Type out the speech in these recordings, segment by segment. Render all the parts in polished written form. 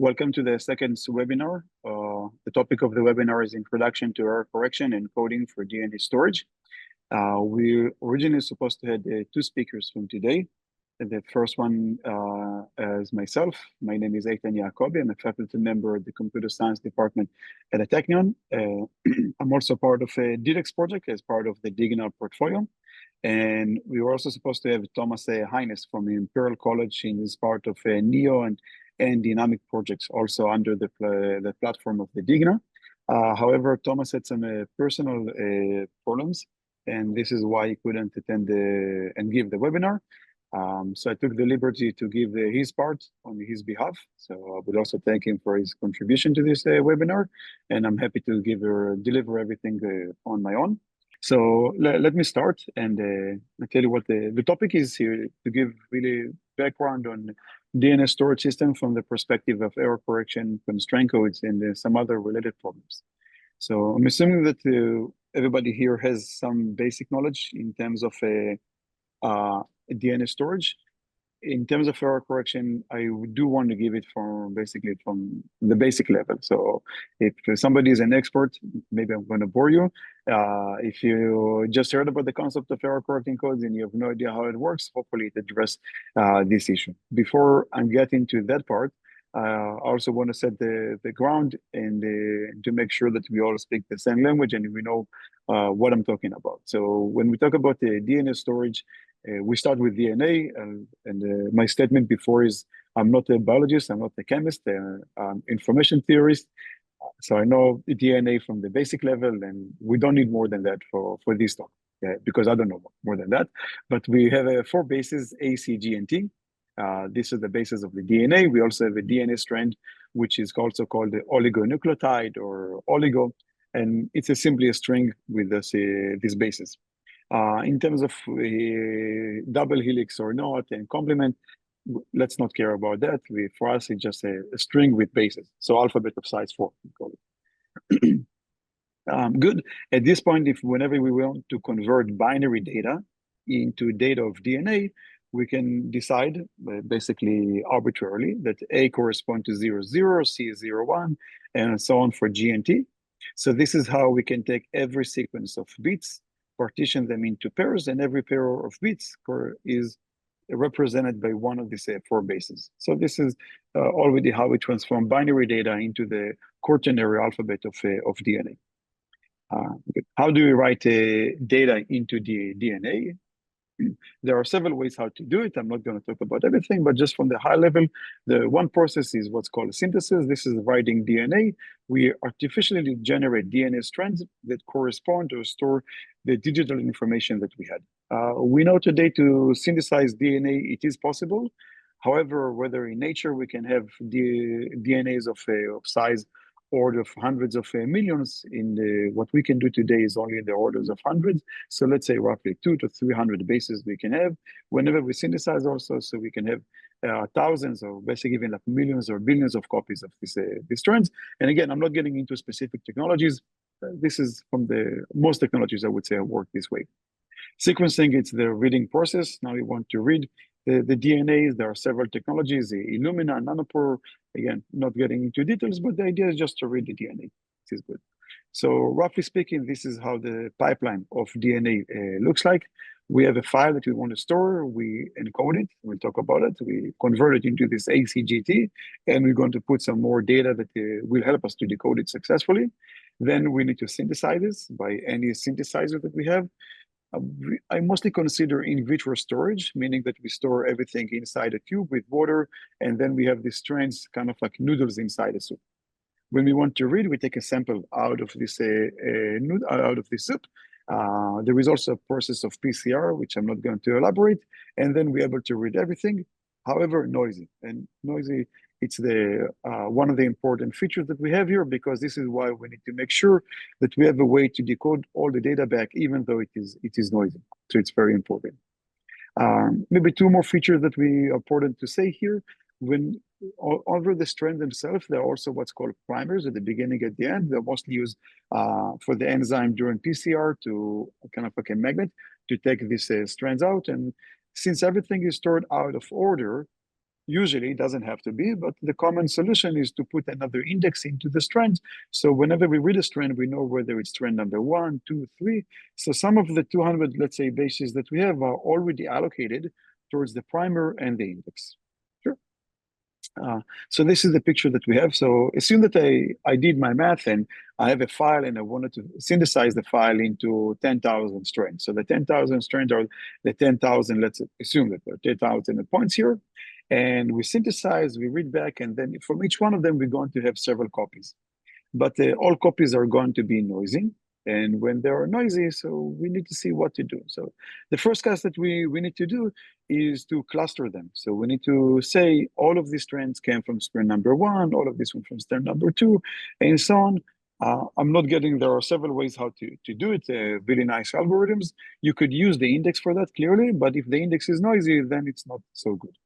Welcome to the second webinar. The topic of the webinar is Introduction to Error Correction and Coding for DNA Storage. We originally supposed to have two speakers from today. The first one is myself. My name is Eitan Yaakobi. I'm a faculty member at the Computer Science Department at the Technion. I'm also part of a DiDAX project as part of the DigNA portfolio. And we were also supposed to have Thomas Heinis from the Imperial College in this part of NEO and DNAMIC projects, also under the platform of the DigNA. However, Thomas had some personal problems, and this is why he couldn't attend and give the webinar. So I took the liberty to give his part on his behalf. So I would also thank him for his contribution to this webinar, and I'm happy to deliver everything on my own. So let me start and I'll tell you what the topic is here, to give really background on DNA storage system from the perspective of error correction, constraint codes, and some other related problems. So I'm assuming that everybody here has some basic knowledge in terms of DNA storage. In terms of error correction, I do want to give it from the basic level. So if somebody is an expert, maybe I'm going to bore you. If you just heard about the concept of error correcting codes and you have no idea how it works, hopefully it addresses this issue. Before I get into that part, I also want to set the ground and to make sure that we all speak the same language and we know what I'm talking about. So when we talk about the DNA storage, we start with DNA, and my statement before is I'm not a biologist, I'm not a chemist, I'm information theorist. So I know the DNA from the basic level, and we don't need more than that for this talk, because I don't know more than that. But we have 4 bases, A, C, G, and T. This is the basis of the DNA. We also have a DNA strand, which is also called the oligonucleotide or oligo, and it's simply a string with this basis. In terms of double helix or not and complement, let's not care about that. For us, it's just a string with bases. So alphabet of size 4, we call it. Good. At this point, whenever we want to convert binary data into data of DNA, we can decide basically arbitrarily that A corresponds to 0, 0, C is 0, 1, and so on for G and T. So this is how we can take every sequence of bits, partition them into pairs, and every pair of bits is represented by one of these 4 bases. So this is already how we transform binary data into the quaternary alphabet of DNA. How do we write data into the DNA? There are several ways how to do it. I'm not going to talk about everything, but just from the high level, the one process is what's called synthesis. This is writing DNA. We artificially generate DNA strands that correspond or store the digital information that we had. We know today to synthesize DNA, it is possible. However, whether in nature we can have DNAs of size order of hundreds of millions, what we can do today is only in the orders of hundreds. So let's say roughly 200 to 300 bases we can have whenever we synthesize also, so we can have thousands or basically even like millions or billions of copies of these strands. And again, I'm not getting into specific technologies. This is from most technologies, I would say, work this way. Sequencing, it's the reading process. Now we want to read the DNA. There are several technologies, Illumina, Nanopore. Again, not getting into details, but the idea is just to read the DNA. This is good. So roughly speaking, this is how the pipeline of DNA looks like. We have a file that we want to store. We encode it. We'll talk about it. We convert it into this ACGT, and we're going to put some more data that will help us to decode it successfully. Then we need to synthesize this by any synthesizer that we have. I mostly consider in vitro storage, meaning that we store everything inside a tube with water, and then we have these strands kind of like noodles inside a soup. When we want to read, we take a sample out of this soup. There is also a process of PCR, which I'm not going to elaborate, and then we're able to read everything. However, noisy, it's one of the important features that we have here, because this is why we need to make sure that we have a way to decode all the data back, even though it is noisy. So it's very important. Maybe 2 more features that we are important to say here. When over the strand themselves, there are also what's called primers at the beginning, at the end. They're mostly used for the enzyme during PCR to kind of like a magnet to take these strands out. And since everything is stored out of order, Usually it doesn't have to be, but the common solution is to put another index into the strand. So whenever we read a strand, we know whether it's strand number 1, 2, 3. So some of the 200, let's say, bases that we have are already allocated towards the primer and the index. Sure. So this is the picture that we have. So assume that I did my math and I have a file and I wanted to synthesize the file into 10,000 strands. So the 10,000 strands are the 10,000, let's assume that there are 10,000 points here. And we synthesize, we read back, and then from each one of them, we're going to have several copies. But all copies are going to be noisy. And when they are noisy, so we need to see what to do. So the first case that we need to do is to cluster them. So we need to say all of these strands came from strand number 1, all of this one from strand number 2, and so on. I'm not getting, there are several ways how to do it, really nice algorithms. You could use the index for that clearly, but if the index is noisy, then it's not so good.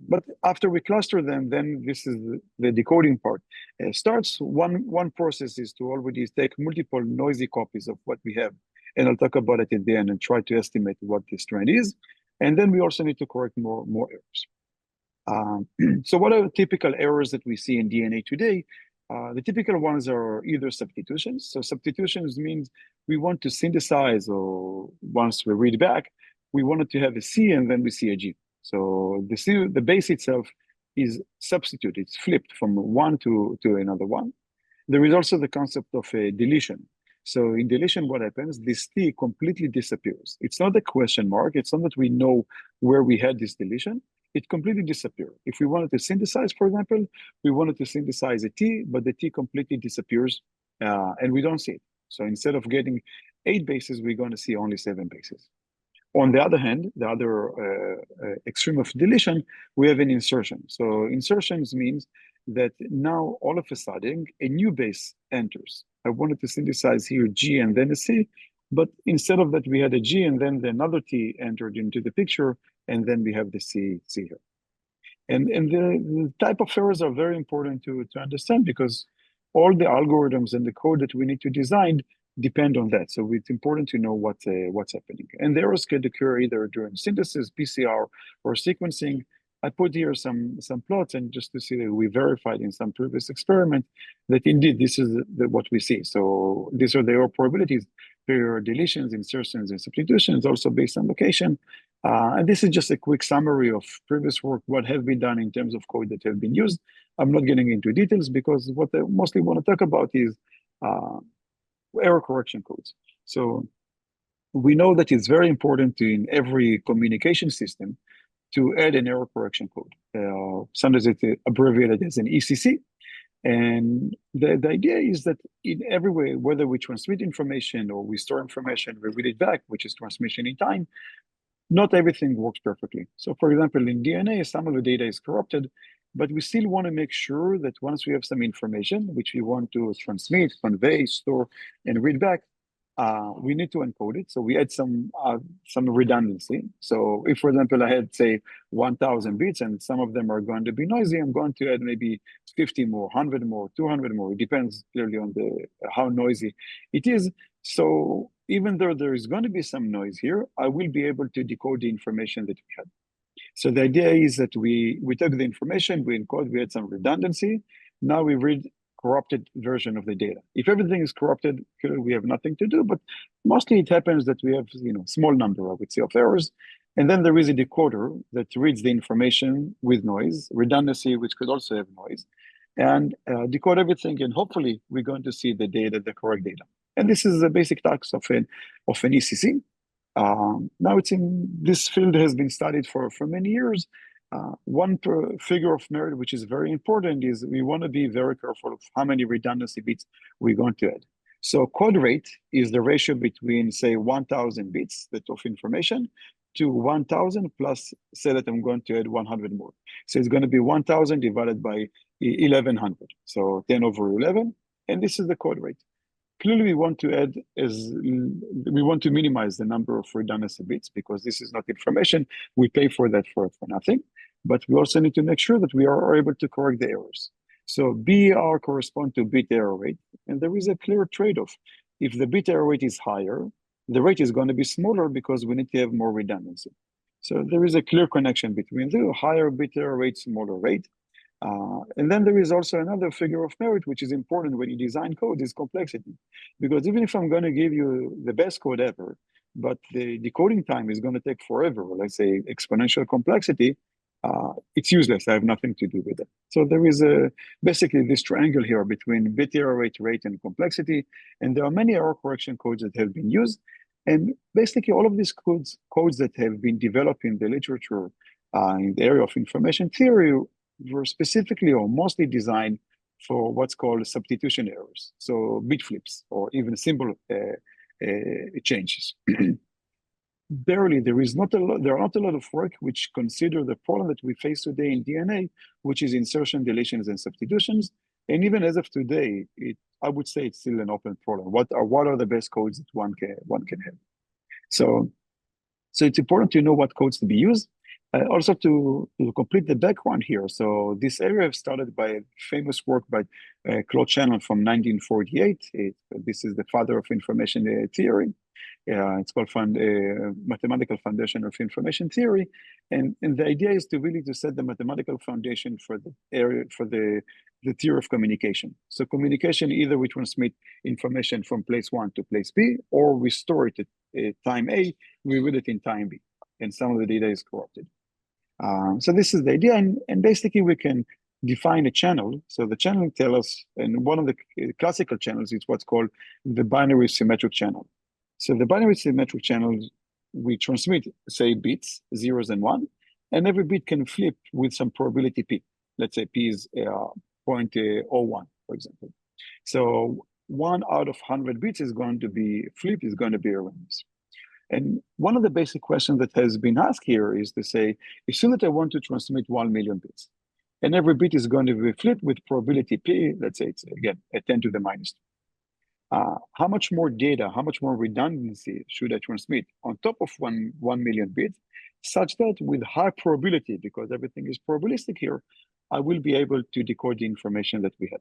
But after we cluster them, then this is the decoding part. Starts one process is to already take multiple noisy copies of what we have, and I'll talk about it at the end and try to estimate what this trend is. And then we also need to correct more errors. So what are the typical errors that we see in DNA today? The typical ones are either substitutions. So substitutions means we want to synthesize, or once we read back, we wanted to have a C and then we see a G. So the base itself is substituted, it's flipped from one to another one. There is also the concept of a deletion. So in deletion, what happens? This T completely disappears. It's not a question mark. It's not that we know where we had this deletion. It completely disappears. If we wanted to synthesize, for example, we wanted to synthesize a T, but the T completely disappears and we don't see it. So instead of getting 8 bases, we're going to see only 7 bases. On the other hand, the other extreme of deletion, we have an insertion. So insertions means that now all of a sudden a new base enters. I wanted to synthesize here G and then a C, but instead of that we had a G and then another T entered into the picture, and then we have the C here. And the type of errors are very important to understand, because all the algorithms and the code that we need to design depend on that. So it's important to know what's happening. And the errors could occur either during synthesis, PCR, or sequencing. I put here some plots, and just to see that we verified in some previous experiment that indeed this is what we see. So these are the error probabilities. There are deletions, insertions, and substitutions, also based on location. And this is just a quick summary of previous work, what have been done in terms of code that have been used. I'm not getting into details because what I mostly want to talk about is error correction codes. So we know that it's very important in every communication system to add an error correction code. Sometimes it's abbreviated as an ECC. And the idea is that in every way, whether we transmit information or we store information, we read it back, which is transmission in time, not everything works perfectly. So for example, in DNA, some of the data is corrupted, but we still want to make sure that once we have some information, which we want to transmit, convey, store, and read back, we need to encode it. So we add some redundancy. So if, for example, I had, say, 1,000 bits and some of them are going to be noisy, I'm going to add maybe 50 more, 100 more, 200 more. It depends clearly on how noisy it is. So even though there is going to be some noise here, I will be able to decode the information that we had. So the idea is that we took the information, we encode, we had some redundancy. Now we read corrupted version of the data. If everything is corrupted, we have nothing to do, but mostly it happens that we have, small number, I would say, of errors. And then there is a decoder that reads the information with noise, redundancy, which could also have noise, and decode everything. And hopefully we're going to see the data, the correct data. And this is the basic task of an ECC. Now this field has been studied for many years. One figure of merit, which is very important, is we want to be very careful of how many redundancy bits we're going to add. So code rate is the ratio between, say, 1,000 bits of information to 1,000 plus, say that I'm going to add 100 more. So it's going to be 1,000 divided by 1,100. So 10 over 11, and this is the code rate. Clearly, we want to minimize the number of redundancy bits because this is not information. We pay for that for nothing. But we also need to make sure that we are able to correct the errors. So BER corresponds to bit error rate, and there is a clear trade-off. If the bit error rate is higher, the rate is going to be smaller because we need to have more redundancy. So there is a clear connection between the higher bit error rate, smaller rate. And then there is also another figure of merit, which is important when you design code, is complexity. Because even if I'm going to give you the best code ever, but the decoding time is going to take forever, let's say exponential complexity, it's useless. I have nothing to do with it. So there is basically this triangle here between bit error rate, and complexity. And there are many error correction codes that have been used. And basically all of these codes that have been developed in the literature in the area of information theory were specifically or mostly designed for what's called substitution errors. So bit flips or even symbol changes. Barely, there are not a lot of work which consider the problem that we face today in DNA, which is insertion, deletions, and substitutions. And even as of today, I would say it's still an open problem. What are the best codes that one can have? So it's important to know what codes to be used. Also to complete the background here. So this area started by a famous work by Claude Shannon from 1948. This is the father of information theory. It's called Mathematical Foundation of Information Theory. And the idea is to really set the mathematical foundation for the area, for the theory of communication. So communication, either we transmit information from place one to place B, or we store it at time A, we read it in time B, and some of the data is corrupted. So this is the idea, and basically we can define a channel. So the channel tells us, and one of the classical channels is what's called the binary symmetric channel. So the binary symmetric channel, we transmit, say, bits, zeros and one, and every bit can flip with some probability P. Let's say P is 0.01, for example. So 1 out of 100 bits is going to be flipped, is going to be erroneous. And one of the basic questions that has been asked here is to say, assume that I want to transmit 1 million bits, and every bit is going to be flipped with probability P, let's say it's, again, a 10 to the minus 2. How much more data, how much more redundancy should I transmit on top of 1 million bits, such that with high probability, because everything is probabilistic here, I will be able to decode the information that we had.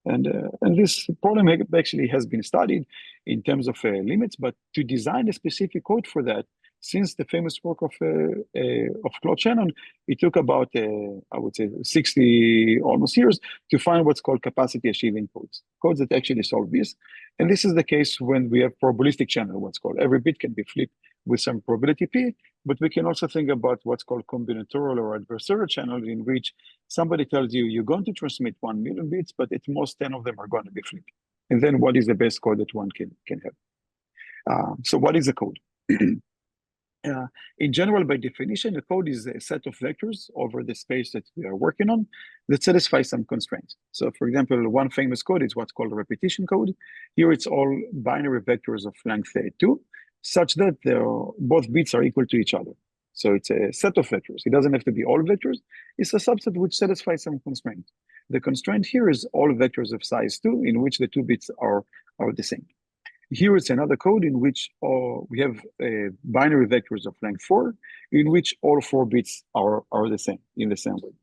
And this problem actually has been studied in terms of limits, but to design a specific code for that, since the famous work of Claude Shannon, it took about, I would say, 60 almost years to find what's called capacity achieving codes that actually solve this. And this is the case when we have probabilistic channel, what's called. Every bit can be flipped with some probability P, but we can also think about what's called combinatorial or adversarial channels, in which somebody tells you you're going to transmit 1 million bits, but at most 10 of them are going to be flipped. And then what is the best code that one can have? So what is a code? In general, by definition, a code is a set of vectors over the space that we are working on that satisfy some constraints. So for example, one famous code is what's called a repetition code. Here it's all binary vectors of length 2, such that both bits are equal to each other. So it's a set of vectors. It doesn't have to be all vectors. It's a subset which satisfies some constraint. The constraint here is all vectors of size 2, in which the 2 bits are the same. Here it's another code in which we have binary vectors of length 4, in which all 4 bits are the same, in the same way.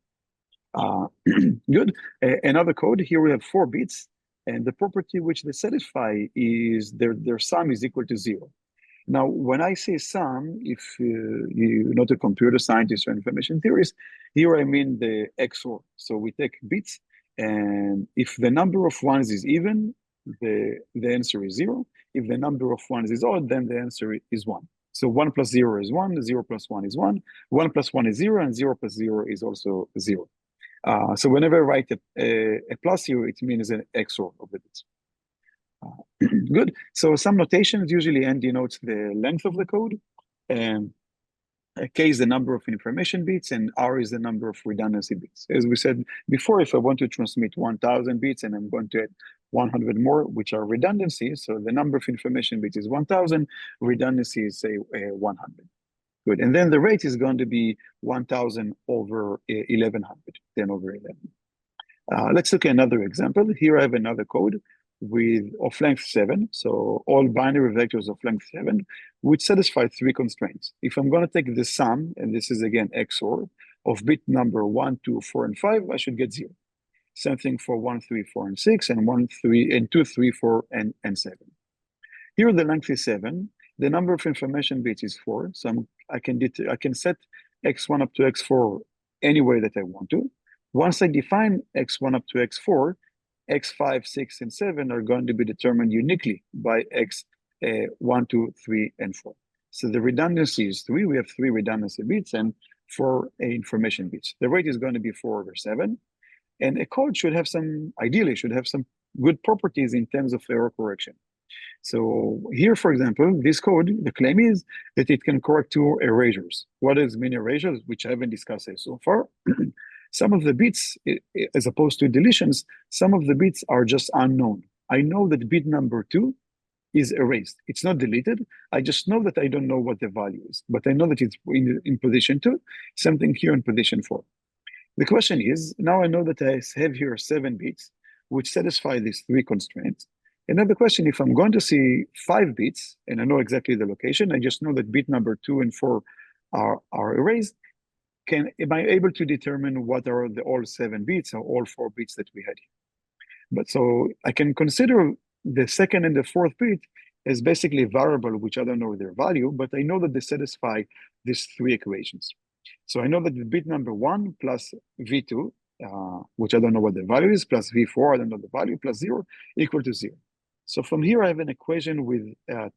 Good. Another code, here we have 4 bits, and the property which they satisfy is their sum is equal to 0. Now, when I say sum, if you're not a computer scientist or information theorist, here I mean the XOR. So we take bits, and if the number of ones is even, the answer is 0. If the number of ones is odd, then the answer is 1. So 1 plus 0 is 1, 0 plus 1 is 1, 1 plus 1 is 0, and 0 plus 0 is also 0. So whenever I write a plus here, it means an XOR of the bits. Good. So some notations usually N denotes the length of the code. K is the number of information bits, and R is the number of redundancy bits. As we said before, if I want to transmit 1,000 bits and I'm going to add 100 more, which are redundancies, so the number of information bits is 1,000, redundancy is, say, 100. Good. And then the rate is going to be 1,000 over 1,100, 10 over 11. Let's look at another example. Here I have another code of length 7, so all binary vectors of length 7, which satisfy 3 constraints. If I'm going to take the sum, and this is again XOR, of bit number 1, 2, 4, and 5, I should get 0. Same thing for 1, 3, 4, and 6, and 1, 3, and 2, 3, 4, and 7. Here the length is 7, the number of information bits is 4. So I can set x1 up to x4 any way that I want to. Once I define x1 up to x4, x5, 6, and 7 are going to be determined uniquely by x1, 2, 3, and 4. So the redundancy is 3. We have 3 redundancy bits and 4 information bits. The rate is going to be 4 over 7. And a code should have ideally should have some good properties in terms of error correction. So here, for example, this code, the claim is that it can correct 2 erasures. What does mean erasures, which I haven't discussed so far? Some of the bits, as opposed to deletions, some of the bits are just unknown. I know that bit number 2 is erased. It's not deleted. I just know that I don't know what the value is, but I know that it's in position 2, something here in position 4. The question is, now I know that I have here 7 bits, which satisfy these 3 constraints. Another question, if I'm going to see 5 bits, and I know exactly the location, I just know that bit number 2 and 4 are erased, am I able to determine what are all 7 bits or all 4 bits that we had here? But so I can consider the second and the fourth bit as basically a variable, which I don't know their value, but I know that they satisfy these 3 equations. So I know that the bit number 1 plus v2, which I don't know what the value is, plus v4, I don't know the value, plus 0, equal to 0. So from here, I have an equation with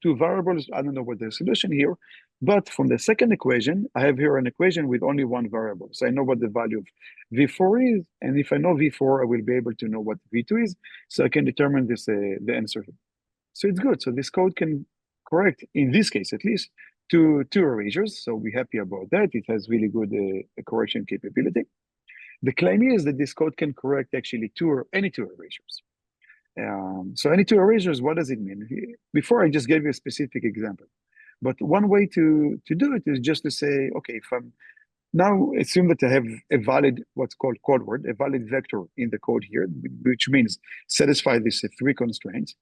2 variables. I don't know what the solution here, but from the second equation, I have here an equation with only 1 variable. So I know what the value of v4 is, and if I know v4, I will be able to know what v2 is, so I can determine this the answer here. So it's good. So this code can correct, in this case at least, two erasures. So we're happy about that. It has really good correction capability. The claim is that this code can correct actually any two erasures. So any 2 erasures, what does it mean? Before I just gave you a specific example, but one way to do it is just to say, okay, if I'm now assume that I have a valid, what's called code word, a valid vector in the code here, which means satisfy these 3 constraints.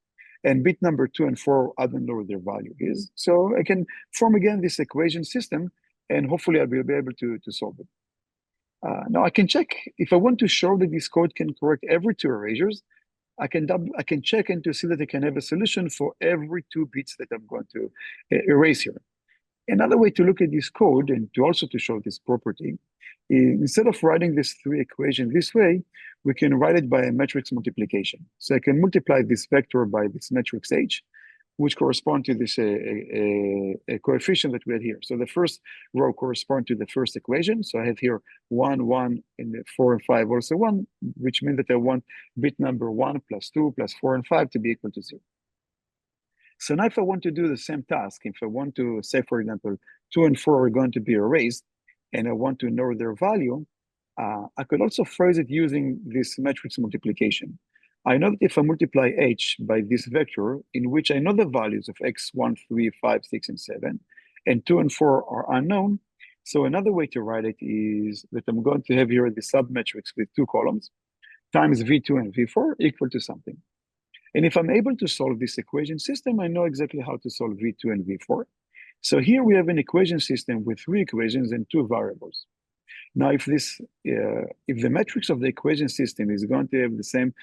And bit number 2 and 4, I don't know what their value is. So I can form again this equation system, and hopefully I will be able to solve it. Now I can check, if I want to show that this code can correct every 2 erasures, I can check and to see that I can have a solution for every 2 bits that I'm going to erase here. Another way to look at this code and to also to show this property is, instead of writing this 3 equation this way, we can write it by a matrix multiplication. So I can multiply this vector by this matrix H, which correspond to this a coefficient that we had here. So the first row correspond to the first equation. So I have here 1, 1, and 4 and 5 also 1, which means that I want bit number 1 plus 2 plus 4 and 5 to be equal to 0. So now if I want to do the same task, if I want to say, for example, 2 and 4 are going to be erased, and I want to know their value, I could also phrase it using this matrix multiplication. I know that if I multiply H by this vector, in which I know the values of x, 1, 3, 5, 6, and 7, and 2 and 4 are unknown, so another way to write it is that I'm going to have here the submatrix with 2 columns, times v2 and v4 equal to something. And if I'm able to solve this equation system, I know exactly how to solve v2 and v4. So here we have an equation system with 3 equations and 2 variables. Now, if the matrix of the equation system is going to have the same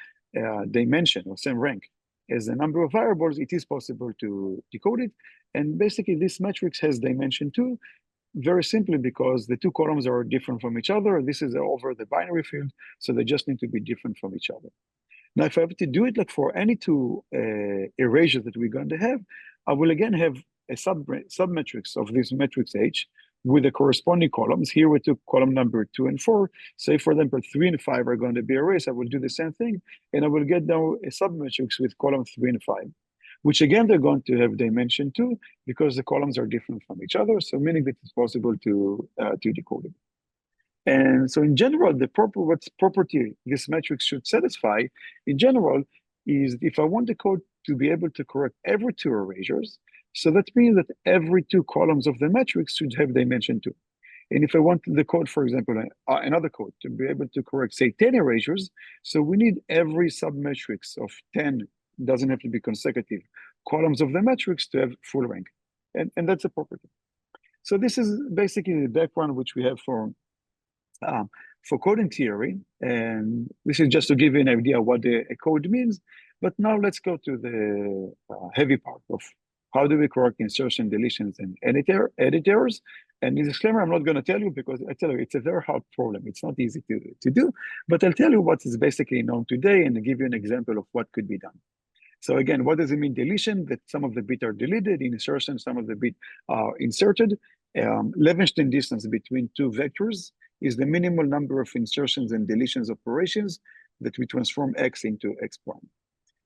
dimension or same rank as the number of variables, it is possible to decode it. And basically, this matrix has dimension 2, very simply because the 2 columns are different from each other. This is over the binary field, so they just need to be different from each other. Now, if I have to do it like for any 2 erasures that we're going to have, I will again have a submatrix of this matrix H with the corresponding columns. Here we took column number 2 and 4. Say, for example, 3 and 5 are going to be erased. I will do the same thing, and I will get now a submatrix with column 3 and 5, which again, they're going to have dimension 2 because the columns are different from each other, so meaning that it's possible to decode it. And so in general, what property this matrix should satisfy, in general, is if I want the code to be able to correct every 2 erasures, so that means that every 2 columns of the matrix should have dimension 2. And if I want the code, for example, another code to be able to correct, say, 10 erasures, so we need every submatrix of 10, doesn't have to be consecutive, columns of the matrix to have full rank. And that's a property. So this is basically the background which we have for coding theory. And this is just to give you an idea what a code means. But now let's go to the heavy part of How do we correct insertion, deletions, and editors? And the disclaimer, I'm not going to tell you because I tell you, it's a very hard problem. It's not easy to do, but I'll tell you what is basically known today and I'll give you an example of what could be done. So again, what does it mean deletion? That some of the bits are deleted. In insertion, some of the bits are inserted. Levenshtein distance between two vectors is the minimal number of insertions and deletions operations that we transform x into x prime.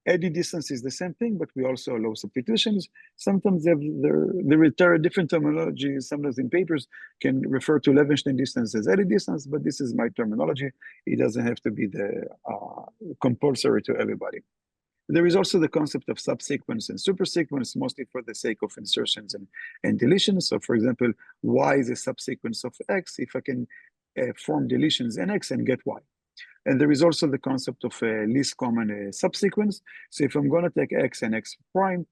Edit distance is the same thing, but we also allow substitutions. Sometimes they retire different terminology. Sometimes in papers can refer to Levenshtein distance as edit distance, but this is my terminology. It doesn't have to be the compulsory to everybody. There is also the concept of subsequence and supersequence, mostly for the sake of insertions and deletions. So for example, y is a subsequence of x if I can form deletions in x and get y. And there is also the concept of a least common subsequence. So if I'm going to take x and x prime,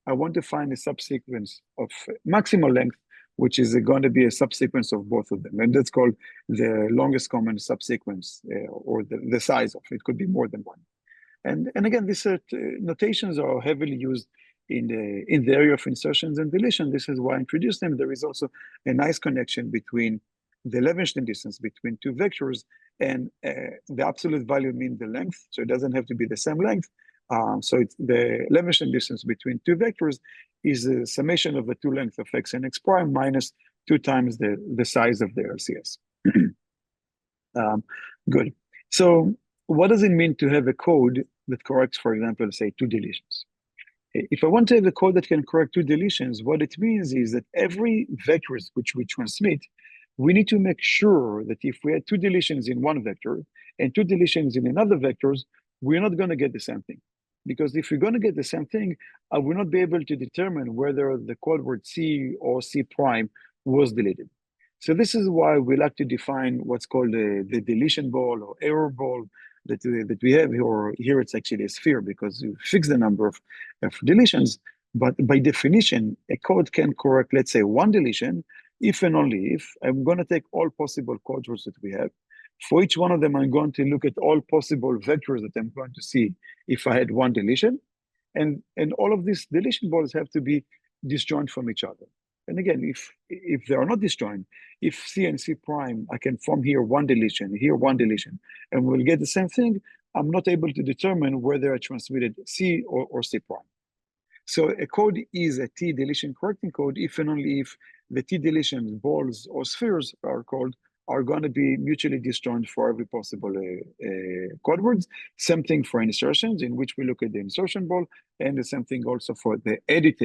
I want to find a subsequence of maximal length, which is going to be a subsequence of both of them. And that's called the longest common subsequence, or the size of it. It could be more than one. And again, these notations are heavily used in the area of insertions and deletion. This is why I introduced them. There is also a nice connection between the Levenshtein distance between two vectors and the absolute value means the length. So it doesn't have to be the same length. So it's the Levenshtein distance between two vectors is a summation of the two lengths of x and x prime minus 2 times the size of the LCS. Good. So what does it mean to have a code that corrects, for example, say 2 deletions? If I want to have a code that can correct 2 deletions, what it means is that every vectors which we transmit, we need to make sure that if we had 2 deletions in one vector and 2 deletions in another vectors, we're not going to get the same thing. Because if we're going to get the same thing, I will not be able to determine whether the code word C or C prime was deleted. So this is why we like to define what's called the deletion ball or error ball that we have here. Or here it's actually a sphere because you fix the number of deletions. But by definition, a code can correct, let's say, 1 deletion if and only if I'm going to take all possible code words that we have. For each one of them, I'm going to look at all possible vectors that I'm going to see if I had 1 deletion. And all of these deletion balls have to be disjoint from each other. And again, if they are not disjoint, if C and C prime, I can form here 1 deletion, here 1 deletion, and we'll get the same thing, I'm not able to determine whether I transmitted C or C prime. So a code is a T deletion correcting code if and only if the T deletion balls or spheres are going to be mutually disjoint for every possible code words. Same thing for insertions, in which we look at the insertion ball, and the same thing also for the edit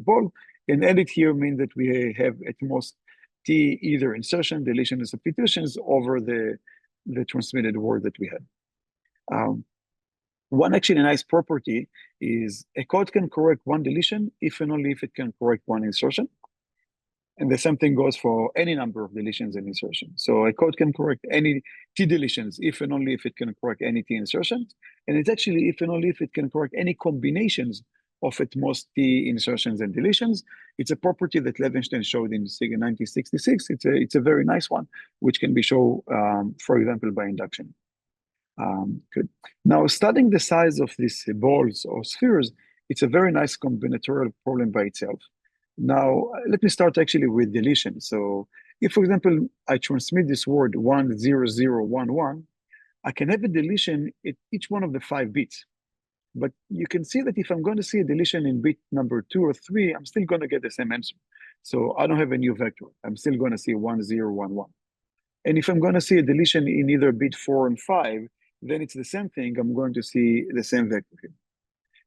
ball. And edit here means that we have at most T either insertion, deletion, and substitutions over the transmitted word that we had. One actually nice property is a code can correct 1 deletion if and only if it can correct 1 insertion. And the same thing goes for any number of deletions and insertions. So a code can correct any T deletions if and only if it can correct any T insertions. And it's actually if and only if it can correct any combinations of at most T insertions and deletions. It's a property that Levenshtein showed in 1966. It's a very nice one, which can be shown, for example, by induction. Good. Now, studying the size of these balls or spheres, it's a very nice combinatorial problem by itself. Now, let me start actually with deletion. So if, for example, I transmit this word 10011, I can have a deletion at each one of the 5 bits. But you can see that if I'm going to see a deletion in bit number 2 or 3, I'm still going to get the same answer. So I don't have a new vector. I'm still going to see 1011. And if I'm going to see a deletion in either bit 4 and 5, then it's the same thing. I'm going to see the same vector here.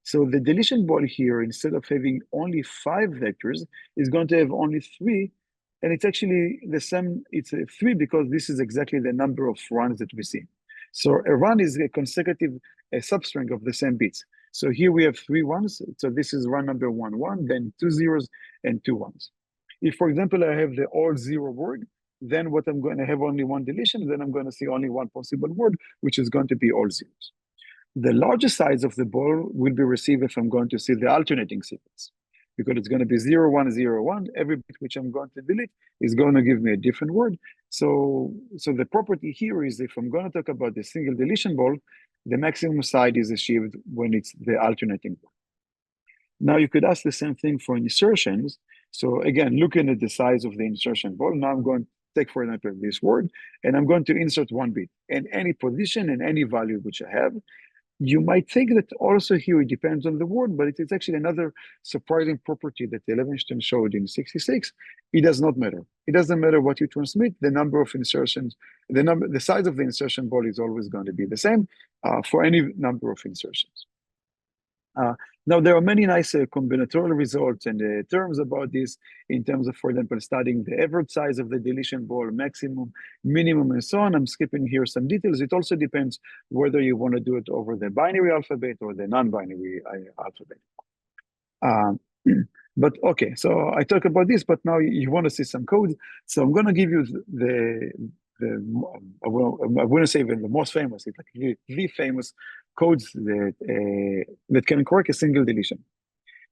So the deletion ball here, instead of having only 5 vectors, is going to have only 3. And it's actually the same. It's a 3 because this is exactly the number of runs that we see. So a run is a consecutive substring of the same bits. So here we have 3 ones. So this is run number 11, then 2 zeros and 2 ones. If, for example, I have the all 0 word, then what I'm going to have only 1 deletion, then I'm going to see only 1 possible word, which is going to be all zeros. The largest size of the ball will be received if I'm going to see the alternating sequence, because it's going to be 0, 1, 0, 1. Every bit which I'm going to delete is going to give me a different word. So the property here is if I'm going to talk about the single deletion ball, the maximum size is achieved when it's the alternating ball. Now you could ask the same thing for insertions. So again, looking at the size of the insertion ball, now I'm going to take, for example, this word, and I'm going to insert one bit in any position and any value which I have. You might think that also here it depends on the word, but it is actually another surprising property that Levenstein showed in 66. It does not matter. It doesn't matter what you transmit. The number of insertions, the size of the insertion ball is always going to be the same for any number of insertions. Now, there are many nice combinatorial results and terms about this in terms of, for example, studying the average size of the deletion ball, maximum, minimum, and so on. I'm skipping here some details. It also depends whether you want to do it over the binary alphabet or the non-binary alphabet. But okay, so I talk about this, but now you want to see some code. So I'm going to give you I wouldn't say even the most famous, it's like the famous codes that can correct a single deletion.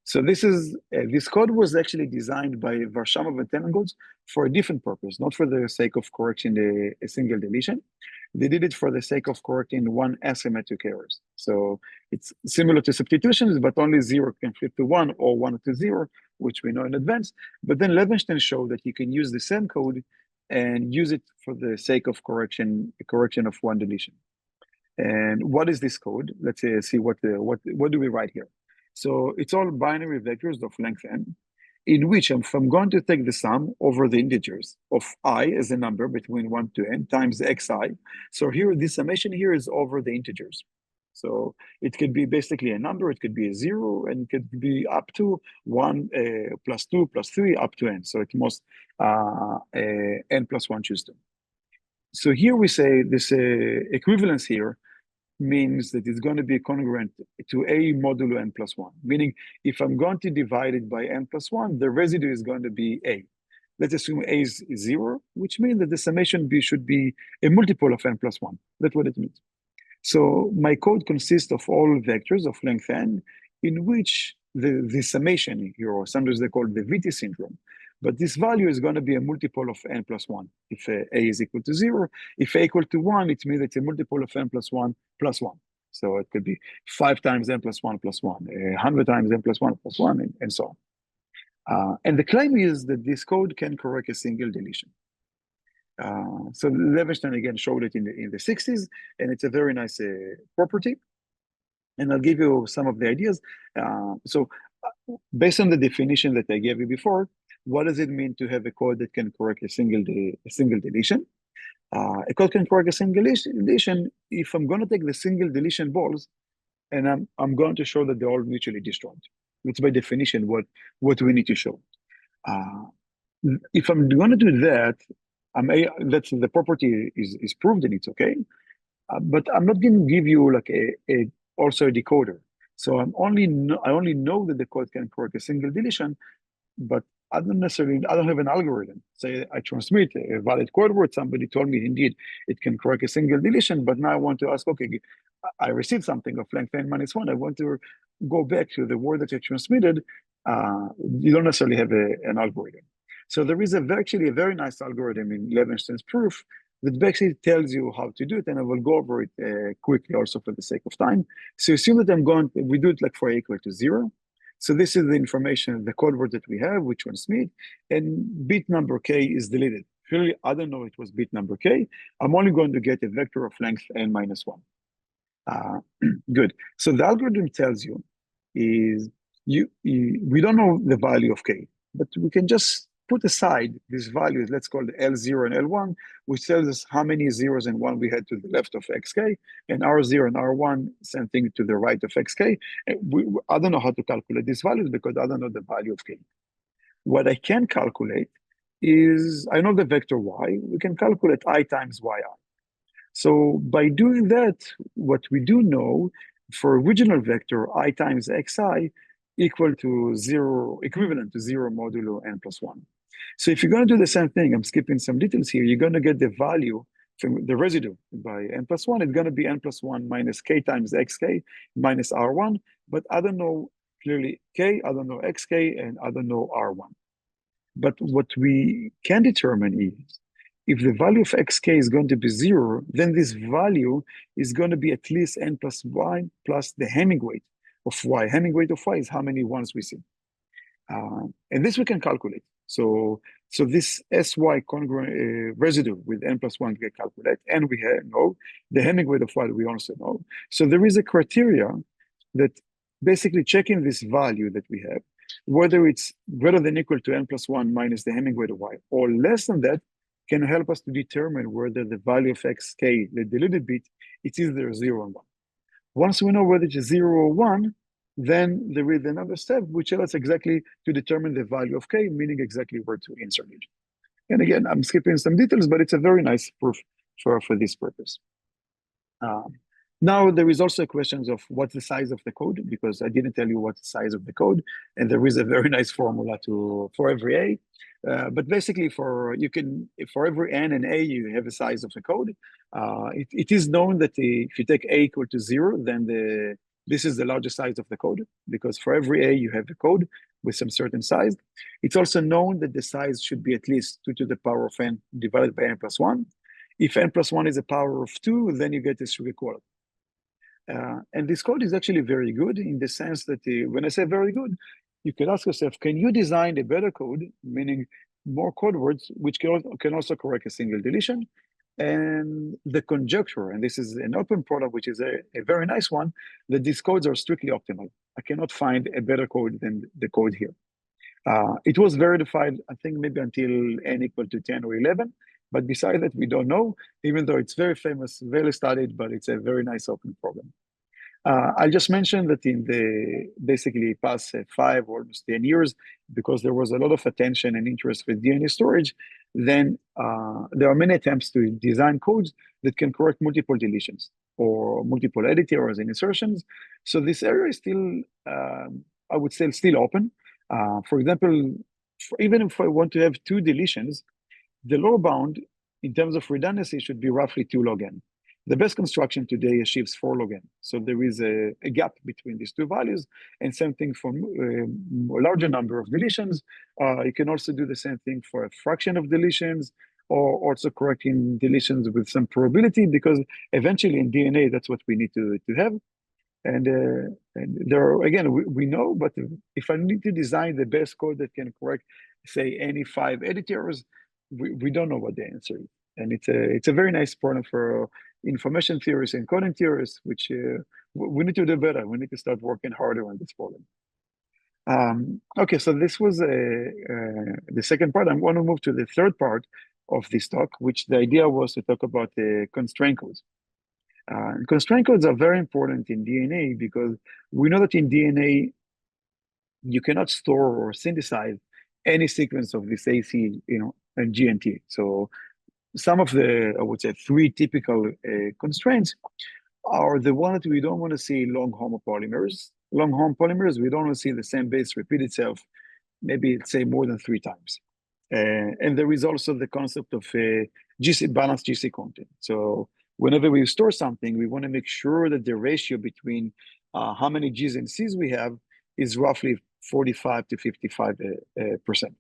So this code was actually designed by Varshama and Tenengold for a different purpose, not for the sake of correcting a single deletion. They did it for the sake of correcting one asymmetric errors. So it's similar to substitutions, but only 0 can flip to 1 or 1 to 0, which we know in advance. But then Levenstein showed that you can use the same code and use it for the sake of correction of one deletion. And what is this code? Let's see what do we write here. So it's all binary vectors of length n, in which if I'm going to take the sum over the integers of I as a number between 1 to n times xi. So here, this summation here is over the integers. So it could be basically a number, it could be a 0, and it could be up to 1 plus 2 plus 3 up to n. So it must n plus 1 choose 2. So here we say this equivalence here means that it's going to be congruent to a modulo n plus 1, meaning if I'm going to divide it by n plus 1, the residue is going to be a. Let's assume a is 0, which means that the summation b should be a multiple of n plus 1. That's what it means. So my code consists of all vectors of length n, in which the summation here, or sometimes they call it the VT syndrome, but this value is going to be a multiple of n plus 1. If a is equal to 0, if a equal to 1, it means it's a multiple of n plus 1 plus 1. So it could be 5 times n plus 1 plus 1, 100 times n plus 1 plus 1, and so on. And the claim is that this code can correct a single deletion. So Levenstein again showed it in the 60s, and it's a very nice property. And I'll give you some of the ideas. So based on the definition that I gave you before, what does it mean to have a code that can correct a single deletion? A code can correct a single deletion if I'm going to take the single deletion balls, and I'm going to show that they're all mutually disjoint. It's by definition what we need to show. If I'm going to do that, that's the property is proved and it's okay. But I'm not going to give you like also a decoder. So I only know that the code can correct a single deletion, but I don't have an algorithm. Say I transmit a valid code word, somebody told me indeed it can correct a single deletion, but now I want to ask, okay, I received something of length n minus 1. I want to go back to the word that I transmitted. You don't necessarily have an algorithm. So there is actually a very nice algorithm in Levenstein's proof that basically tells you how to do it, and I will go over it quickly also for the sake of time. So assume that we do it like for a equal to 0. So this is the information, the code word that we have, we transmit, and bit number k is deleted. Really, I don't know it was bit number k. I'm only going to get a vector of length n minus 1. Good. So the algorithm tells you is we don't know the value of k, but we can just put aside these values, let's call it L0 and L1, which tells us how many zeros and 1 we had to the left of xk, and R0 and R1, same thing to the right of xk. I don't know how to calculate these values because I don't know the value of k. What I can calculate is, I know the vector y, we can calculate I times yi. So by doing that, what we do know for original vector I times xi equivalent to 0 modulo n plus 1. So if you're going to do the same thing, I'm skipping some details here, you're going to get the value from the residue by n plus 1. It's going to be n plus 1 minus k times xk minus r1, but I don't know clearly k, I don't know xk, and I don't know r1. But what we can determine is, if the value of xk is going to be 0, then this value is going to be at least n plus 1 plus the Hamming weight y. Hamming weight of y is how many ones we see. And this we can calculate. So this sy congruent residue with n plus 1 we can calculate, and we know the Hamming weight of y we also know. So there is a criteria that basically checking this value that we have, whether it's greater than or equal to n plus 1 minus the Hamming weight of y, or less than that, can help us to determine whether the value of xk, the diluted bit, it's either 0 or 1. Once we know whether it's 0 or 1, then there is another step which tells us exactly to determine the value of k, meaning exactly where to insert it. And again, I'm skipping some details, but it's a very nice proof for this purpose. Now, there is also questions of what's the size of the code, because I didn't tell you what's the size of the code, and there is a very nice formula for every a. But basically, for every n and a, you have a size of the code. It is known that if you take a equal to 0, then this is the largest size of the code, because for every a, you have a code with some certain size. It's also known that the size should be at least 2 to the power of n divided by n plus 1. If n plus 1 is a power of 2, then you get this equality. And this code is actually very good in the sense that when I say very good, you can ask yourself, can you design a better code, meaning more code words, which can also correct a single deletion? And the conjecture, and this is an open product, which is a very nice one, that these codes are strictly optimal. I cannot find a better code than the code here. It was verified, I think, maybe until n equal to 10 or 11. But besides that, we don't know, even though it's very famous, very studied, but it's a very nice open program. I'll just mention that in the basically past 5 or almost 10 years, because there was a lot of attention and interest with DNA storage, then there are many attempts to design codes that can correct multiple deletions or multiple edit errors and insertions. So this area is still, I would say, still open. For example, even if I want to have 2 deletions, the lower bound in terms of redundancy should be roughly 2 log n. The best construction today achieves 4 log n. So there is a gap between these 2 values, and same thing for a larger number of deletions. You can also do the same thing for a fraction of deletions, or also correcting deletions with some probability, because eventually in DNA, that's what we need to have. And there are, again, we know, but if I need to design the best code that can correct, say, any 5 edit errors, we don't know what the answer is. And it's a very nice problem for information theorists and coding theorists, which we need to do better. We need to start working harder on this problem. Okay, so this was the second part. I want to move to the third part of this talk, which the idea was to talk about the constraint codes. Constraint codes are very important in DNA because we know that in DNA, you cannot store or synthesize any sequence of this AC, and GNT. So some of the, I would say, 3 typical constraints are the one that we don't want to see long homopolymers. Long homopolymers, we don't want to see the same base repeat itself, maybe say more than 3 times. And there is also the concept of balanced GC content. So whenever we store something, we want to make sure that the ratio between how many G's and C's we have is roughly 45 to 55%.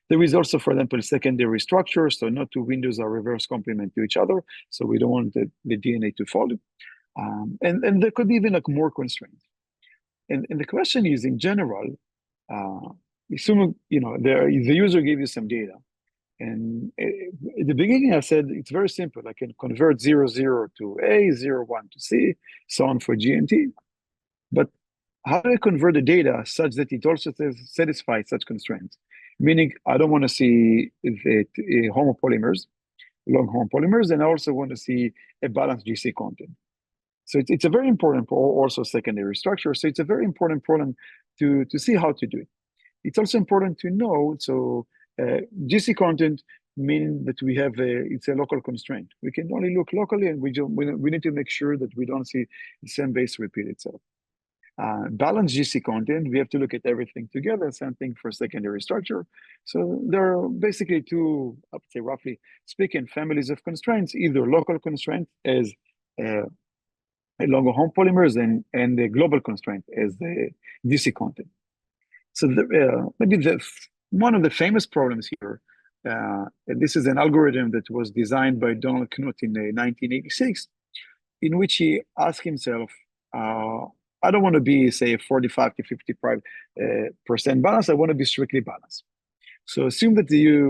There is also, for example, secondary structure, so not 2 windows are reverse complement to each other, so we don't want the DNA to fall. And there could be even like more constraints. And the question is, in general, assuming the user gave you some data, and at the beginning I said it's very simple. I can convert 0, 0 to A, 0, 1 to C, so on for G and T. But how do I convert the data such that it also satisfies such constraints? Meaning, I don't want to see the homopolymers, long homopolymers, and I also want to see a balanced GC content. So it's a very important, also secondary structure. So it's a very important problem to see how to do it. It's also important to know, so GC content means that we have it's a local constraint. We can only look locally, and we need to make sure that we don't see the same base repeat itself. Balanced GC content, we have to look at everything together, same thing for secondary structure. So there are basically 2, I would say roughly speaking, families of constraints, either local constraint as long homopolymers and the global constraint as the GC content. So maybe one of the famous problems here, and this is an algorithm that was designed by Donald Knuth in 1986, in which he asked himself, I don't want to be, say, 45 to 55% balance. I want to be strictly balanced. So assume that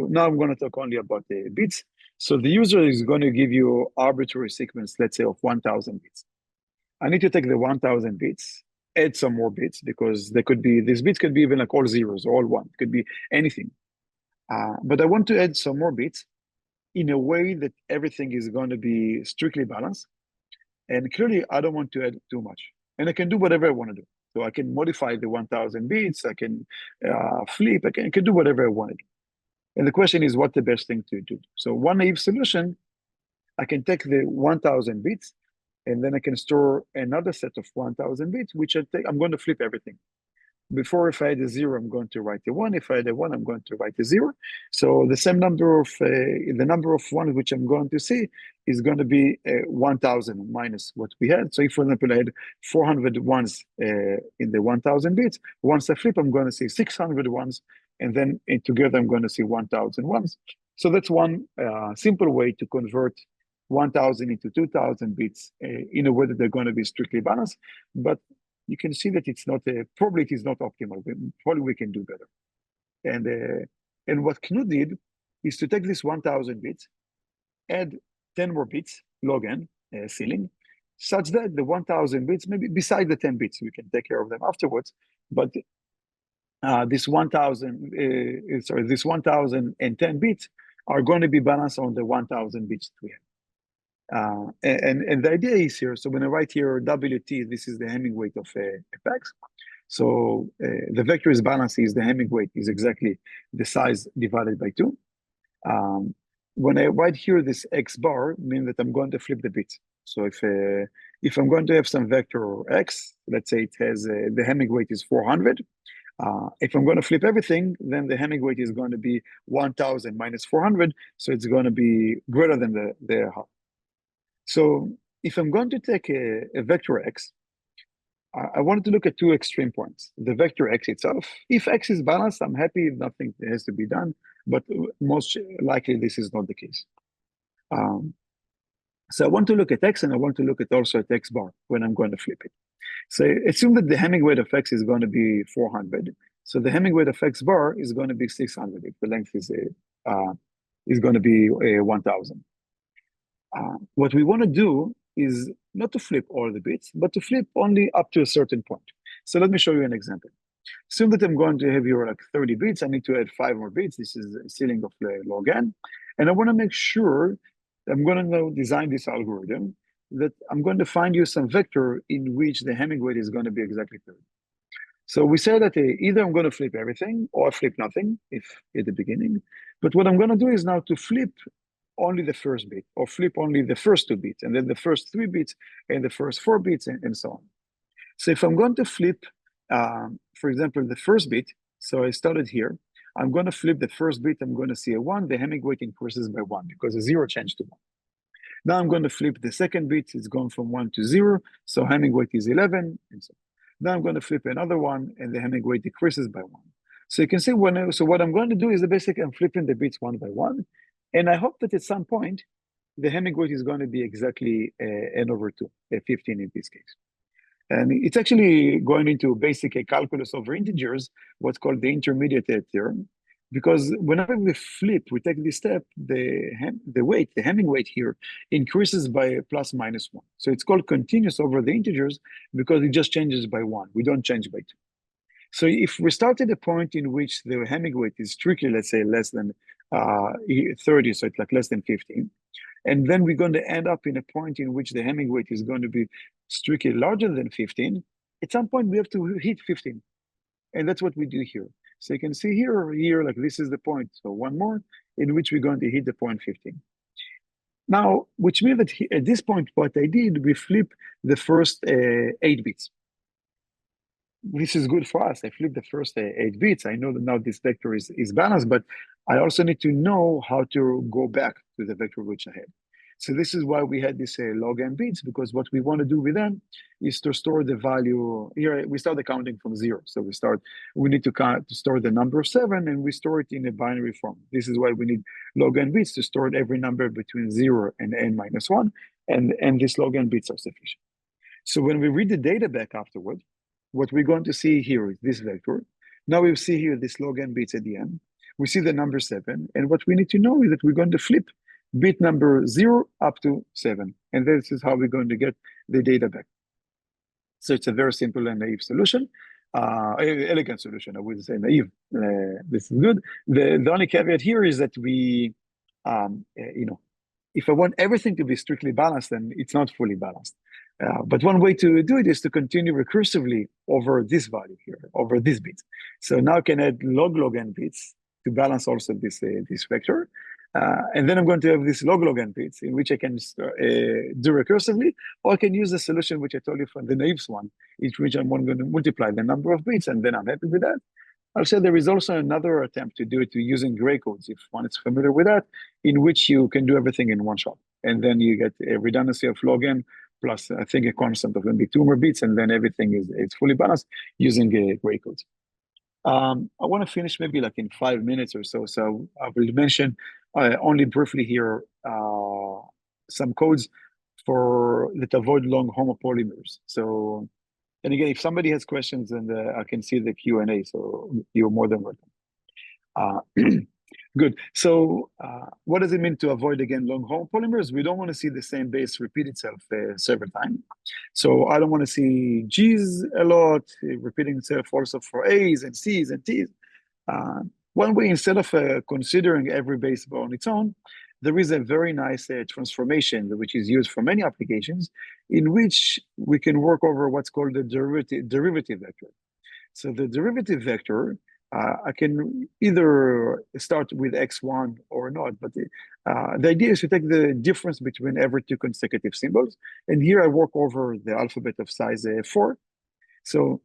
now I'm going to talk only about the bits. So the user is going to give you arbitrary sequence, let's say, of 1,000 bits. I need to take the 1,000 bits, add some more bits, because these bits could be even like all zeros, all one, it could be anything. But I want to add some more bits in a way that everything is going to be strictly balanced. And clearly, I don't want to add too much. And I can do whatever I want to do. So I can modify the 1,000 bits, I can flip, I can do whatever I want to do. And the question is, what's the best thing to do? So one naive solution, I can take the 1,000 bits, and then I can store another set of 1,000 bits, which I'm going to flip everything. Before, if I had a 0, I'm going to write a 1. If I had a 1, I'm going to write a 0. So the same number of, the number of 1 which I'm going to see is going to be 1,000 minus what we had. So if, for example, I had 400 ones in the 1,000 bits, once I flip, I'm going to see 600 ones, and then together I'm going to see 1,000 ones. So that's one simple way to convert 1,000 into 2,000 bits in a way that they're going to be strictly balanced. But you can see that it's not probably it is not optimal. Probably we can do better. And what Knut did is to take this 1,000 bits, add 10 more bits, log n ceiling, such that the 1,000 bits, maybe beside the 10 bits, we can take care of them afterwards. But this 1,010 bits are going to be balanced on the 1,000 bits that we have. And the idea is here, so when I write here WT, this is the Hamming weight of fx. So the vector is balanced is the Hamming weight is exactly the size divided by 2. When I write here this x bar, means that I'm going to flip the bits. So if I'm going to have some vector x, let's say it has the Hamming weight is 400. If I'm going to flip everything, then the Hamming weight is going to be 1,000 minus 400. So it's going to be greater than the half. So if I'm going to take a vector x, I wanted to look at two extreme points. The vector x itself, if x is balanced, I'm happy, nothing has to be done, but most likely this is not the case. So I want to look at x, and I want to look at also at x bar when I'm going to flip it. So assume that the Hamming weight of x is going to be 400. So the Hamming weight of x bar is going to be 600 if the length is going to be 1,000. What we want to do is not to flip all the bits, but to flip only up to a certain point. So let me show you an example. Assume that I'm going to have here like 30 bits. I need to add 5 more bits. This is a ceiling of log n. And I want to make sure I'm going to now design this algorithm that I'm going to find you some vector in which the Hamming weight is going to be exactly 30. So we say that either I'm going to flip everything or flip nothing if at the beginning. But what I'm going to do is now to flip only the first bit, or flip only the first 2 bits, and then the first 3 bits, and the first 4 bits, and so on. So if I'm going to flip, for example, the first bit, so I started here, I'm going to flip the first bit, I'm going to see a 1, the Hamming weight increases by 1, because a 0 changed to 1. Now I'm going to flip the second bit, it's gone from 1 to 0, so Hamming weight is 11, and so on. Now I'm going to flip another one, and the Hamming weight decreases by 1. So you can see, so what I'm going to do is basically I'm flipping the bits one by one, and I hope that at some point, the Hamming weight is going to be exactly n over 2, 15 in this case. And it's actually going into basic calculus over integers, what's called the intermediate theorem, because whenever we flip, we take this step, the Hamming weight here increases by plus minus 1. So it's called continuous over the integers because it just changes by 1. We don't change by 2. So if we start at a point in which the Hamming weight is strictly, let's say, less than 30, so it's like less than 15, and then we're going to end up in a point in which the Hamming weight is going to be strictly larger than 15, at some point we have to hit 15. And that's what we do here. So you can see here, like this is the point. So one more, in which we're going to hit the point 15. Now, which means that at this point, what I did, we flip the first 8 bits. This is good for us. I flip the first 8 bits. I know that now this vector is balanced, but I also need to know how to go back to the vector which I had. So this is why we had this log n bits, because what we want to do with them is to store the value. Here we start the counting from 0. So we need to store the number 7, and we store it in a binary form. This is why we need log n bits to store every number between 0 and n minus 1, and these log n bits are sufficient. So when we read the data back afterward, what we're going to see here is this vector. Now we see here this log n bits at the end. We see the number 7. And what we need to know is that we're going to flip bit number 0 up to 7. And this is how we're going to get the data back. So it's a very simple and naive solution. Elegant solution, I wouldn't say naive. This is good. The only caveat here is that we, if I want everything to be strictly balanced, then it's not fully balanced. But one way to do it is to continue recursively over this value here, over this bit. So now I can add log n bits to balance also this vector. And then I'm going to have this log n bits in which I can do recursively, or I can use the solution which I told you from the naive one, in which I'm going to multiply the number of bits, and then I'm happy with that. I'll say there is also another attempt to do it using gray codes, if one is familiar with that, in which you can do everything in one shot. And then you get a redundancy of log n plus, I think, a constant of maybe 2 more bits, and then everything is fully balanced using gray codes. I want to finish maybe like in 5 minutes or so. So I will mention only briefly here some codes that avoid long homopolymers. So, and again, if somebody has questions, then I can see the Q&A, so you're more than welcome. Good. So what does it mean to avoid, again, long homopolymers? We don't want to see the same base repeat itself several times. So I don't want to see G's a lot, repeating itself also for A's and C's and T's. One way, instead of considering every base on its own, there is a very nice transformation, which is used for many applications, in which we can work over what's called the derivative vector. So the derivative vector, I can either start with x1 or not, but the idea is to take the difference between every 2 consecutive symbols. And here I work over the alphabet of size 4. So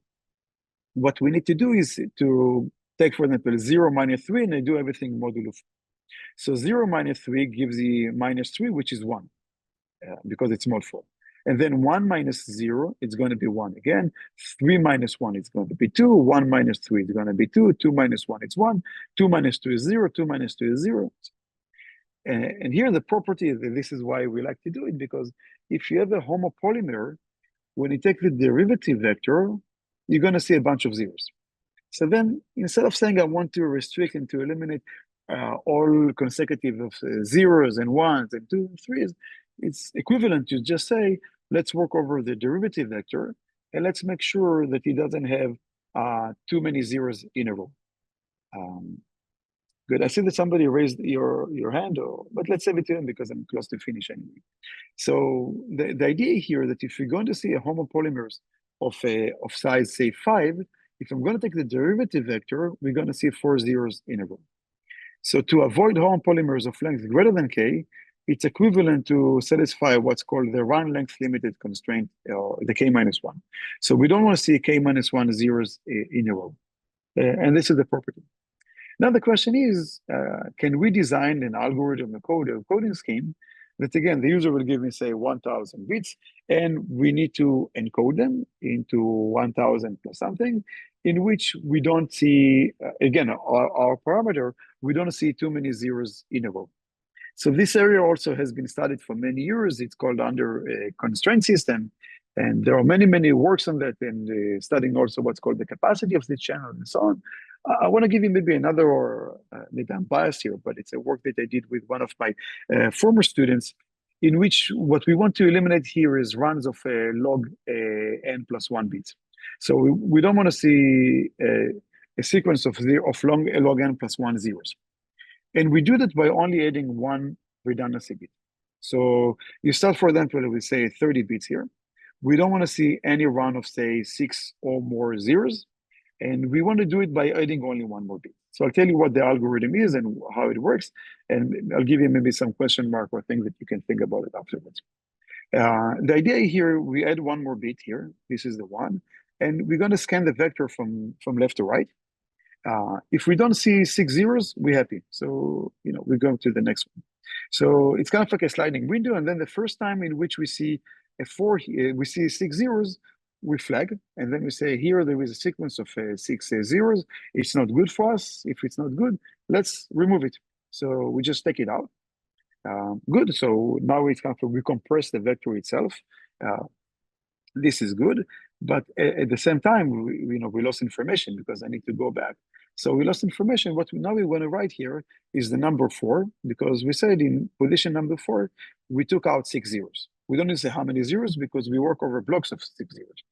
what we need to do is to take, for example, 0 minus 3, and I do everything modulo 4. So 0 minus 3 gives the minus 3, which is 1, because it's mod 4. And then 1 minus 0, it's going to be 1 again. 3 minus 1, it's going to be 2. 1 minus 3, it's going to be 2. 2 minus 1, it's 1. 2 minus 2 is 0. 2 minus 2 is 0. And here the property, this is why we like to do it, because if you have a homopolymer, when you take the derivative vector, you're going to see a bunch of zeros. So then, instead of saying I want to restrict and to eliminate all consecutive of zeros and ones and 2 and 3s, it's equivalent to just say, let's work over the derivative vector, and let's make sure that it doesn't have too many zeros in a row. Good. I see that somebody raised your hand, but let's save it to him because I'm close to finish anyway. So the idea here that if you're going to see a homopolymers of size, say 5, if I'm going to take the derivative vector, we're going to see 4 zeros in a row. So to avoid homopolymers of length greater than k, it's equivalent to satisfy what's called the run length limited constraint, the k-1. So we don't want to see k-1 zeros in a row. And this is the property. Now the question is, can we design an algorithm, a coding scheme that, again, the user will give me, say, 1,000 bits, and we need to encode them into 1,000 plus something, in which we don't see, again, our parameter, we don't see too many zeros in a row. So this area also has been studied for many years. It's called under a constraint system. And there are many, many works on that, and studying also what's called the capacity of the channel and so on. I want to give you maybe another, or maybe I'm biased here, but it's a work that I did with one of my former students, in which what we want to eliminate here is runs of log n plus 1 bits. So we don't want to see a sequence of log n plus 1 zeros. And we do that by only adding 1 redundancy bit. So you start, for example, with, say, 30 bits here. We don't want to see any run of, say, 6 or more zeros. And we want to do it by adding only 1 more bit. So I'll tell you what the algorithm is and how it works. And I'll give you maybe some question mark or things that you can think about it afterwards. The idea here, we add 1 more bit here. This is the 1. And we're going to scan the vector from left to right. If we don't see 6 zeros, we're happy. So, we go to the next one. So it's kind of like a sliding window. And then the first time in which we see a 4, we see 6 zeros, we flag. And then we say, here there is a sequence of 6 zeros. It's not good for us. If it's not good, let's remove it. So we just take it out. Good. So now it's kind of, we compress the vector itself. This is good, but at the same time, we lost information because I need to go back. So we lost information. What now we want to write here is the number 4, because we said in position number 4, we took out 6 zeros. We don't need to say how many zeros because we work over blocks of 6 zeros.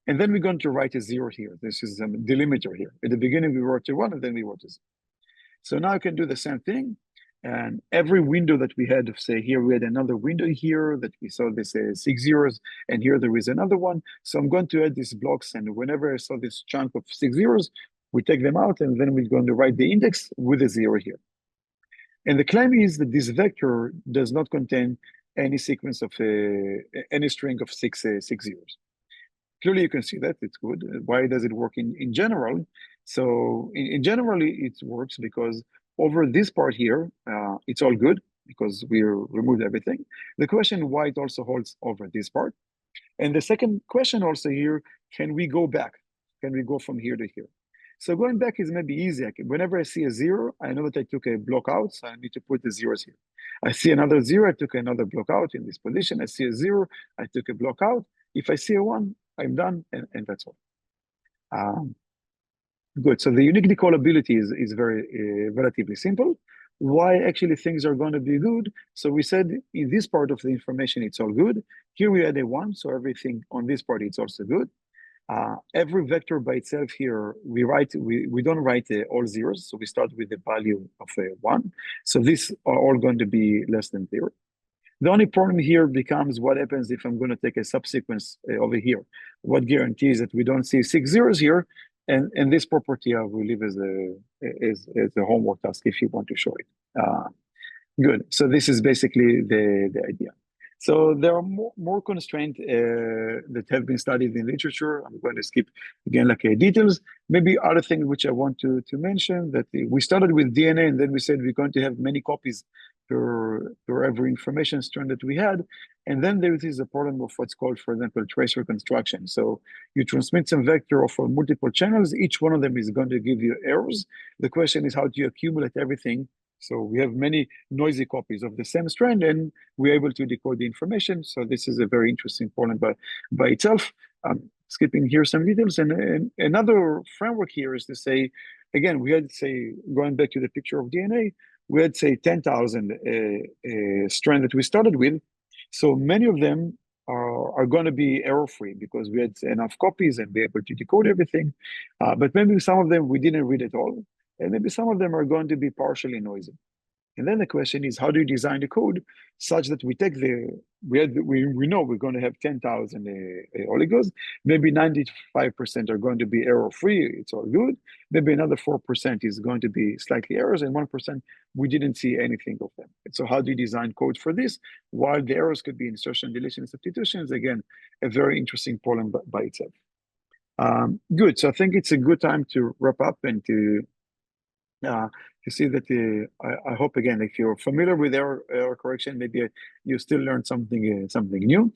And then we're going to write a 0 here. This is a delimiter here. At the beginning, we wrote a 1, and then we wrote a 0. So now I can do the same thing. And every window that we had, say here, we had another window here that we saw this 6 zeros, and here there is another one. So I'm going to add these blocks, and whenever I saw this chunk of 6 zeros, we take them out, and then we're going to write the index with a 0 here. And the claim is that this vector does not contain any sequence of any string of six zeros. Clearly, you can see that it's good. Why does it work in general? So in general, it works because over this part here, it's all good because we removed everything. The question why it also holds over this part. And the second question also here, can we go back? Can we go from here to here? So going back is maybe easy. Whenever I see a 0, I know that I took a block out, so I need to put the zeros here. I see another 0, I took another block out in this position. I see a 0, I took a block out. If I see a 1, I'm done, and that's all. Good. So the unique decallability is very relatively simple. Why actually things are going to be good? So we said in this part of the information, it's all good. Here we had a 1, so everything on this part, it's also good. Every vector by itself here, we don't write all zeros, so we start with the value of 1. So these are all going to be less than 0. The only problem here becomes what happens if I'm going to take a subsequence over here. What guarantees that we don't see 6 zeros here? And this property I will leave as a homework task if you want to show it. Good. So this is basically the idea. So there are more constraints that have been studied in literature. I'm going to skip again details. Maybe other thing which I want to mention that we started with DNA and then we said we're going to have many copies per every information strand that we had. And then there is a problem of what's called, for example, trace reconstruction. So you transmit some vector over multiple channels. Each one of them is going to give you errors. The question is how do you accumulate everything? So we have many noisy copies of the same strand, and we're able to decode the information. So this is a very interesting problem by itself. Skipping here some details. And another framework here is to say, again, we had, say, going back to the picture of DNA, we had, say, 10,000 strand that we started with. So many of them are going to be error-free because we had enough copies and be able to decode everything. But maybe some of them we didn't read at all. And maybe some of them are going to be partially noisy. And then the question is, how do you design the code such that we take we know we're going to have 10,000 oligos. Maybe 95% are going to be error-free. It's all good. Maybe another 4% is going to be slightly errors, and 1% we didn't see anything of them. And so how do you design code for this? While the errors could be insertion, deletion, substitutions, again, a very interesting problem by itself. Good. So I think it's a good time to wrap up and to see that I hope, again, if you're familiar with error correction, maybe you still learned something new.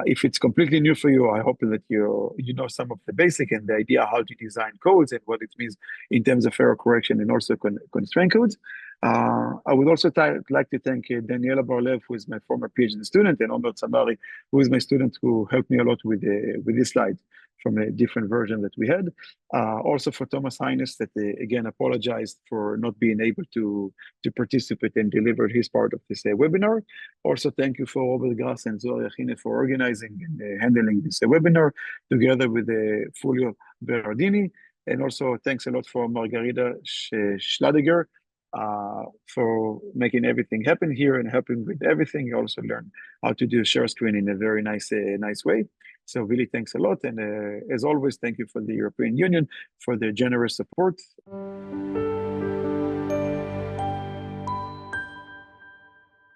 If it's completely new for you, I hope that you know some of the basic and the idea how to design codes and what it means in terms of error correction and also constraint codes. I would also like to thank Daniela Barlev, who is my former PhD student, and Omer Tzabari, who is my student who helped me a lot with this slide from a different version that we had. Also for Thomas Heinis, that again apologized for not being able to participate and deliver his part of this webinar. Also, thank you for Robert Grass and Zohar Yachine for organizing and handling this webinar together with Fulvio Berardini. And also thanks a lot for Margarita Schladeger for making everything happen here and helping with everything. You also learn how to do share screen in a very nice way. So really thanks a lot. And as always, thank you for the European Union for their generous support.